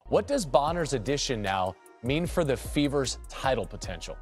What does Bonner's addition now mean for the Fever's title potential?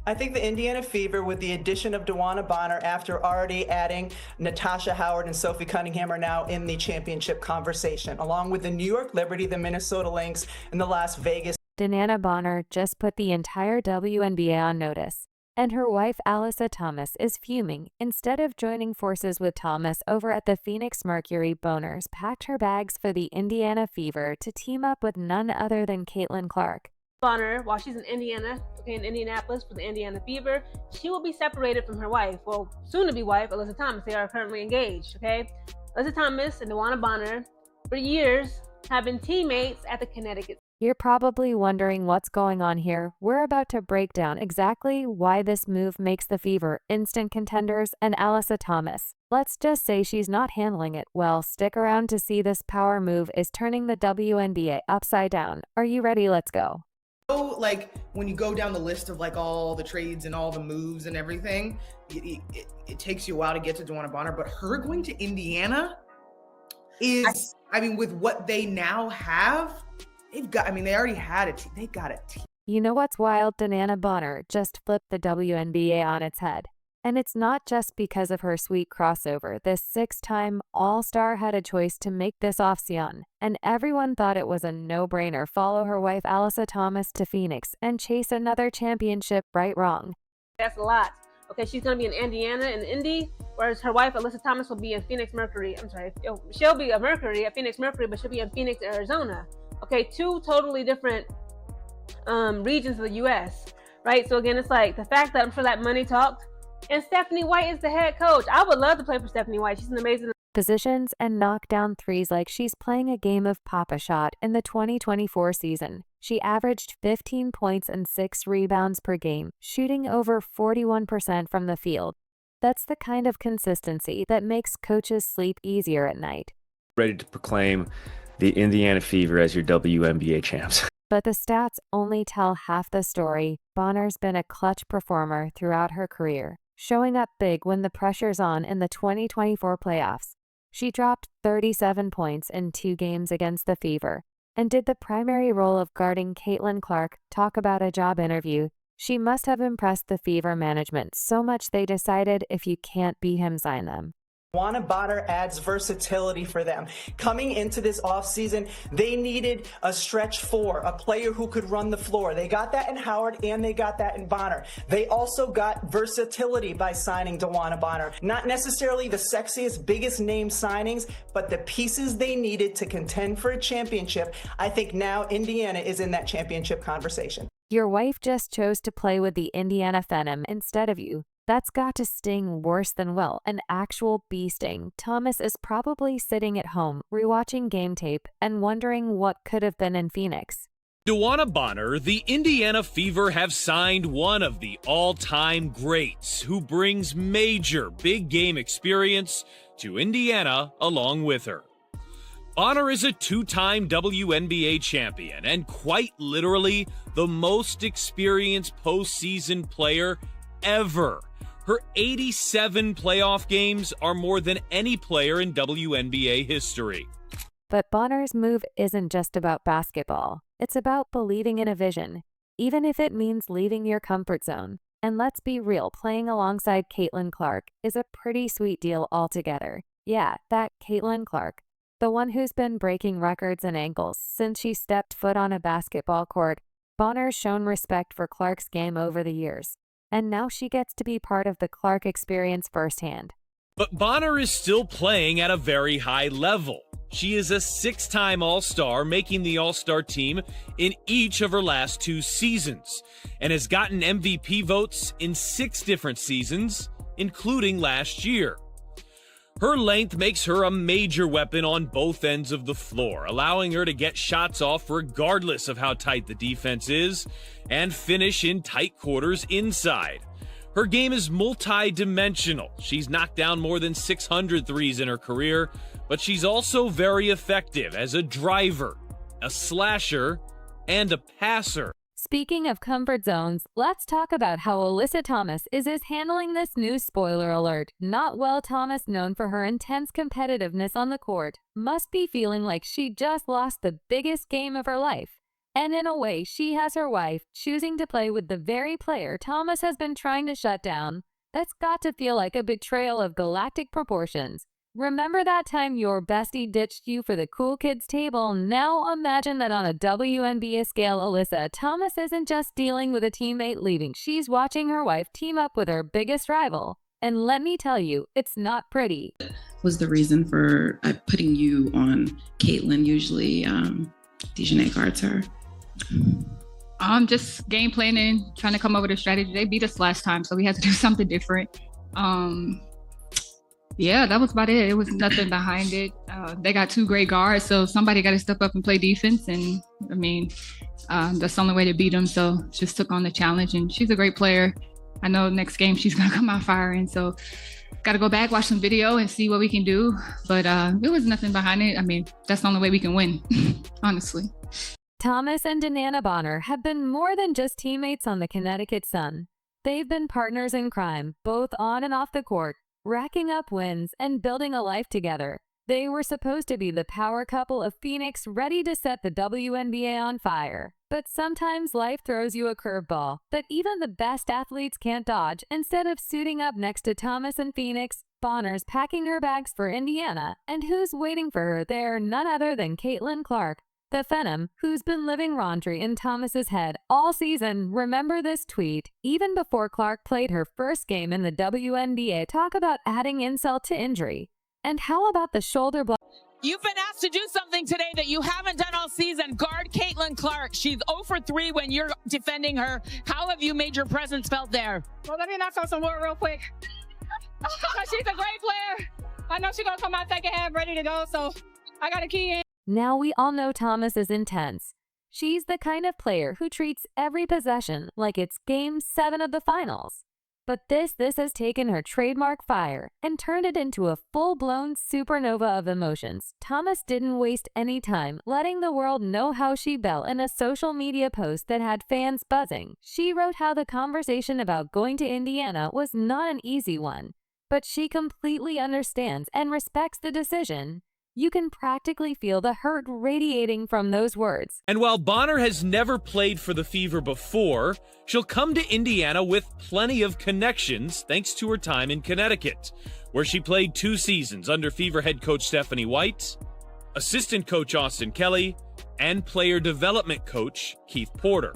I think the Indiana Fever, with the addition of DeWanna Bonner after already adding Natasha Howard and Sophie Cunningham, are now in the championship conversation, along with the New York Liberty, the Minnesota Lynx, and the Las Vegas. DeWanna Bonner just put the entire WNBA on notice, and her wife Alyssa Thomas is fuming. Instead of joining forces with Thomas over at the Phoenix Mercury, Bonner's packed her bags for the Indiana Fever to team up with none other than Caitlin Clark. Bonner, while she's in Indianapolis for the Indiana Fever, she will be separated from her wife, well, soon-to-be wife, Alyssa Thomas. They are currently engaged, okay? Alyssa Thomas and DeWanna Bonner, for years, have been teammates at the Connecticut. You're probably wondering what's going on here. We're about to break down exactly why this move makes the Fever instant contenders and Alyssa Thomas. Let's just say she's not handling it well. Stick around to see this power move is turning the WNBA upside down. Are you ready? Let's go. Like when you go down the list of like all the trades and all the moves and everything, it takes you a while to get to DeWanna Bonner, but her going to Indiana is, I mean, with what they now have, they already had a team. They got a team. You know what's wild? DeWanna Bonner just flipped the WNBA on its head. And it's not just because of her sweet crossover. This six-time All-Star had a choice to make this offseason, and everyone thought it was a no-brainer. Follow her wife Alyssa Thomas to Phoenix and chase another championship. Right, wrong. That's a lot. Okay, she's going to be in Indiana and Indy, whereas her wife Alyssa Thomas will be in Phoenix Mercury. I'm sorry, she'll be a Mercury at Phoenix Mercury, but she'll be in Phoenix, Arizona. Okay, two totally different regions of the U.S., right? So again, it's like the fact that I'm sure that money talked. And Stephanie White is the head coach. I would love to play for Stephanie White. She's an amazing positions and knock down threes like she's playing a game of Pop-A-Shot in the 2024 season. She averaged 15 points and 6 rebounds per game, shooting over 41% from the field. That's the kind of consistency that makes coaches sleep easier at night. Ready to proclaim the Indiana Fever as your WNBA champs. But the stats only tell half the story. Bonner's been a clutch performer throughout her career, showing up big when the pressure's on in the 2024 playoffs. She dropped 37 points in 2 games against the Fever and did the primary role of guarding Caitlin Clark. Talk about a job interview. She must have impressed the Fever management so much they decided if you can't be him, sign them. DeWanna Bonner adds versatility for them. Coming into this offseason, they needed a stretch 4, a player who could run the floor. They got that in Howard and they got that in Bonner. They also got versatility by signing DeWanna Bonner. Not necessarily the sexiest, biggest name signings, but the pieces they needed to contend for a championship. I think now Indiana is in that championship conversation. Your wife just chose to play with the Indiana Phenom instead of you. That's got to sting worse than, well, an actual bee sting. Thomas is probably sitting at home, rewatching game tape, and wondering what could have been in Phoenix. DeWanna Bonner, the Indiana Fever have signed one of the all-time greats who brings major big game experience to Indiana along with her. Bonner is a 2-time WNBA champion and quite literally the most experienced postseason player ever. Her 87 playoff games are more than any player in WNBA history. But Bonner's move isn't just about basketball. It's about believing in a vision, even if it means leaving your comfort zone. And let's be real, playing alongside Caitlin Clark is a pretty sweet deal altogether. Yeah, that Caitlin Clark, the one who's been breaking records and ankles since she stepped foot on a basketball court. Bonner's shown respect for Clark's game over the years, and now she gets to be part of the Clark experience firsthand. But Bonner is still playing at a very high level. She is a 6-time All-Star, making the All-Star team in each of her last 2 seasons, and has gotten MVP votes in 6 different seasons, including last year. Her length makes her a major weapon on both ends of the floor, allowing her to get shots off regardless of how tight the defense is, and finish in tight quarters inside. Her game is multi-dimensional. She's knocked down more than 600 threes in her career, but she's also very effective as a driver, a slasher, and a passer. Speaking of comfort zones, let's talk about how Alyssa Thomas is handling this news. Spoiler alert, not well. Thomas, known for her intense competitiveness on the court, must be feeling like she just lost the biggest game of her life. And in a way, she has her wife choosing to play with the very player Thomas has been trying to shut down. That's got to feel like a betrayal of galactic proportions. Remember that time your bestie ditched you for the cool kids table? Now imagine that on a WNBA scale. Alyssa Thomas isn't just dealing with a teammate leaving, she's watching her wife team up with her biggest rival. And let me tell you, it's not pretty. Was the reason for putting you on Caitlyn? Usually DeWanna guards her. Just game planning, trying to come up with a strategy. They beat us last time, so we had to do something different. Yeah, that was about it. It was nothing behind it. They got 2 great guards, so somebody got to step up and play defense. And I mean, that's the only way to beat them. So just took on the challenge, and she's a great player. I know next game she's gonna come out firing. So got to go back, watch some video, and see what we can do. But it was nothing behind it. I mean, that's the only way we can win, honestly. Thomas and DeWanna Bonner have been more than just teammates on the Connecticut Sun. They've been partners in crime, both on and off the court, racking up wins and building a life together. They were supposed to be the power couple of Phoenix, ready to set the WNBA on fire. But sometimes life throws you a curveball that even the best athletes can't dodge. Instead of suiting up next to Thomas in Phoenix, Bonner's packing her bags for Indiana. And who's waiting for her there? None other than Caitlin Clark, the Phenom, who's been living Rondre in Thomas's head all season. Remember this tweet? Even before Clark played her first game in the WNBA, talk about adding insult to injury. And how about the shoulder block? You've been asked to do something today that you haven't done all season. Guard Caitlin Clark. She's 0 for 3 when you're defending her. How have you made your presence felt there? Well, let me knock on some wood real quick. She's a great player. I know she's going to come out second half ready to go, so I got a key in. Now we all know Thomas is intense. She's the kind of player who treats every possession like it's Game 7 of the finals. But this has taken her trademark fire and turned it into a full-blown supernova of emotions. Thomas didn't waste any time letting the world know how she felt in a social media post that had fans buzzing. She wrote how the conversation about going to Indiana was not an easy one, but she completely understands and respects the decision. You can practically feel the hurt radiating from those words. And while Bonner has never played for the Fever before, she'll come to Indiana with plenty of connections thanks to her time in Connecticut, where she played 2 seasons under Fever head coach Stephanie White, assistant coach Austin Kelly, and player development coach Keith Porter.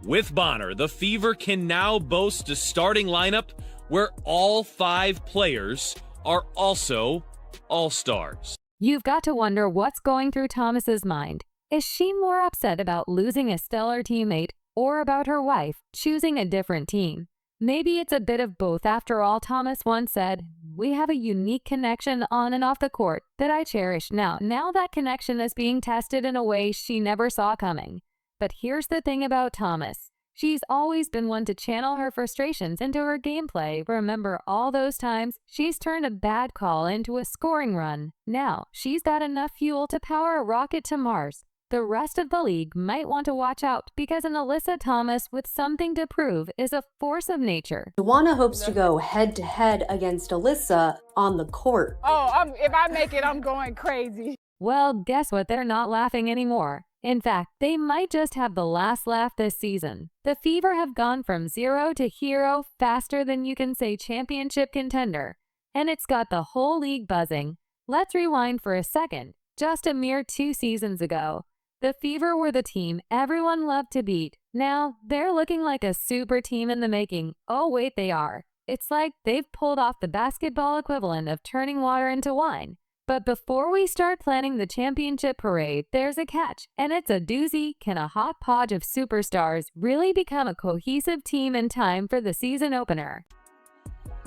With Bonner, the Fever can now boast a starting lineup where all 5 players are also all-stars. You've got to wonder what's going through Thomas's mind. Is she more upset about losing a stellar teammate or about her wife choosing a different team? Maybe it's a bit of both. After all, Thomas once said, "We have a unique connection on and off the court that I cherish." Now that connection is being tested in a way she never saw coming. But here's the thing about Thomas. She's always been one to channel her frustrations into her gameplay. Remember all those times she's turned a bad call into a scoring run? Now she's got enough fuel to power a rocket to Mars. The rest of the league might want to watch out, because an Alyssa Thomas with something to prove is a force of nature. DeWanna hopes to go head-to-head against Alyssa on the court. Oh, if I make it, I'm going crazy. Well, guess what? They're not laughing anymore. In fact, they might just have the last laugh this season. The Fever have gone from 0 to hero faster than you can say championship contender. And it's got the whole league buzzing. Let's rewind for a second. Just a mere 2 seasons ago, the Fever were the team everyone loved to beat. Now, they're looking like a super team in the making. Oh wait, they are. It's like they've pulled off the basketball equivalent of turning water into wine. But before we start planning the championship parade, there's a catch, and it's a doozy. Can a hodgepodge of superstars really become a cohesive team in time for the season opener?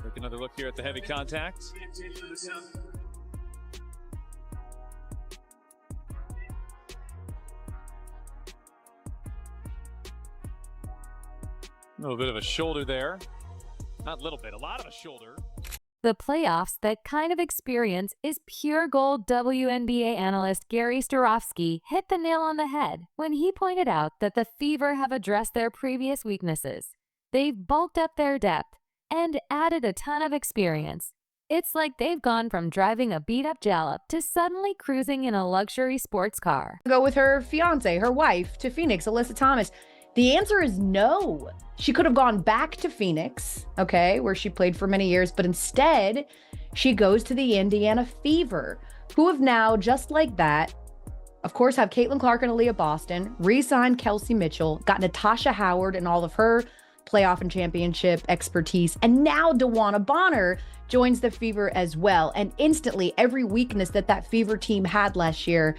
Take another look here at the heavy contact. A little bit of a shoulder there. Not a little bit, a lot of a shoulder. The playoffs, that kind of experience, is pure gold. WNBA analyst Gary Starofsky hit the nail on the head when he pointed out that the Fever have addressed their previous weaknesses. They've bulked up their depth and added a ton of experience. It's like they've gone from driving a beat-up Jalop to suddenly cruising in a luxury sports car. Go with her fiance, her wife, to Phoenix, Alyssa Thomas. The answer is no. She could have gone back to Phoenix, okay, where she played for many years, but instead she goes to the Indiana Fever, who have now, just like that, of course, have Caitlin Clark and Aaliyah Boston, re-signed Kelsey Mitchell, got Natasha Howard and all of her playoff and championship expertise, and now DeWanna Bonner joins the Fever as well. And instantly, every weakness that Fever team had last year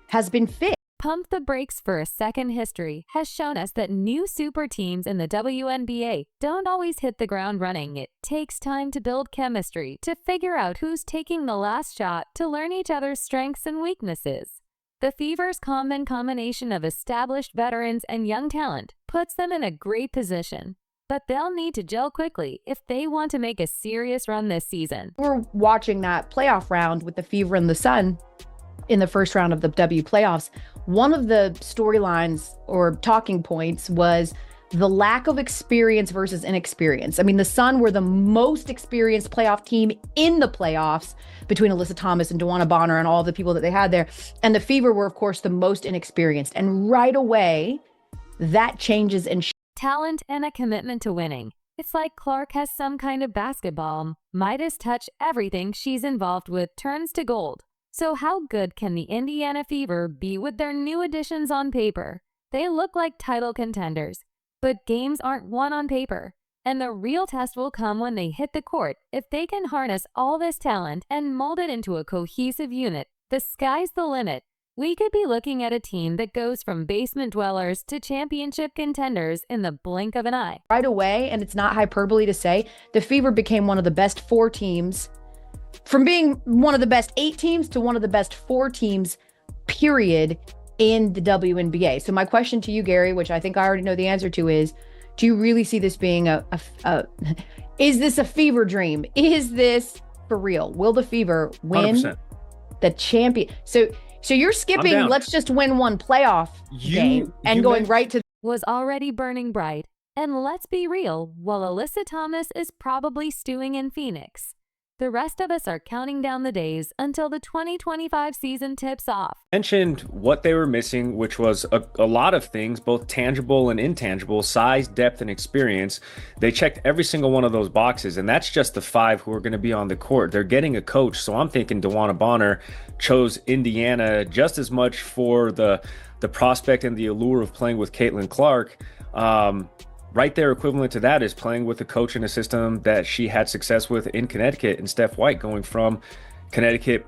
has been fixed. Pump the brakes for a second. History has shown us that new super teams in the WNBA don't always hit the ground running. It takes time to build chemistry, to figure out who's taking the last shot, to learn each other's strengths and weaknesses. The Fever's combination of established veterans and young talent puts them in a great position. But they'll need to gel quickly if they want to make a serious run this season. We're watching that playoff round with the Fever and the Sun in the first round of the W playoffs. One of the storylines or talking points was the lack of experience versus inexperience. I mean, the Sun were the most experienced playoff team in the playoffs between Alyssa Thomas and DeWanna Bonner and all the people that they had there. And the Fever were, of course, the most inexperienced. And right away, that changes and talent and a commitment to winning. It's like Clark has some kind of basketball Midas touch. Everything she's involved with turns to gold. So how good can the Indiana Fever be with their new additions on paper? They look like title contenders, but games aren't won on paper. And the real test will come when they hit the court. If they can harness all this talent and mold it into a cohesive unit, the sky's the limit. We could be looking at a team that goes from basement dwellers to championship contenders in the blink of an eye. Right away, and it's not hyperbole to say, the Fever became one of the best 4 teams, from being one of the best 8 teams to one of the best 4 teams, period, in the WNBA. So my question to you, Gary, which I think I already know the answer to, is, do you really see this being is this a Fever dream? Is this for real? Will the Fever win 100%. The champion? So you're skipping, let's just win one playoff game and going right to... Was already burning bright. And let's be real, while Alyssa Thomas is probably stewing in Phoenix, the rest of us are counting down the days until the 2025 season tips off. Mentioned what they were missing, which was a lot of things, both tangible and intangible, size, depth, and experience. They checked every single one of those boxes, and that's just the 5 who are going to be on the court. They're getting a coach, so I'm thinking DeWanna Bonner chose Indiana just as much for the prospect and the allure of playing with Caitlin Clark. Right there, equivalent to that is playing with a coach in a system that she had success with in Connecticut, and Steph White, going from Connecticut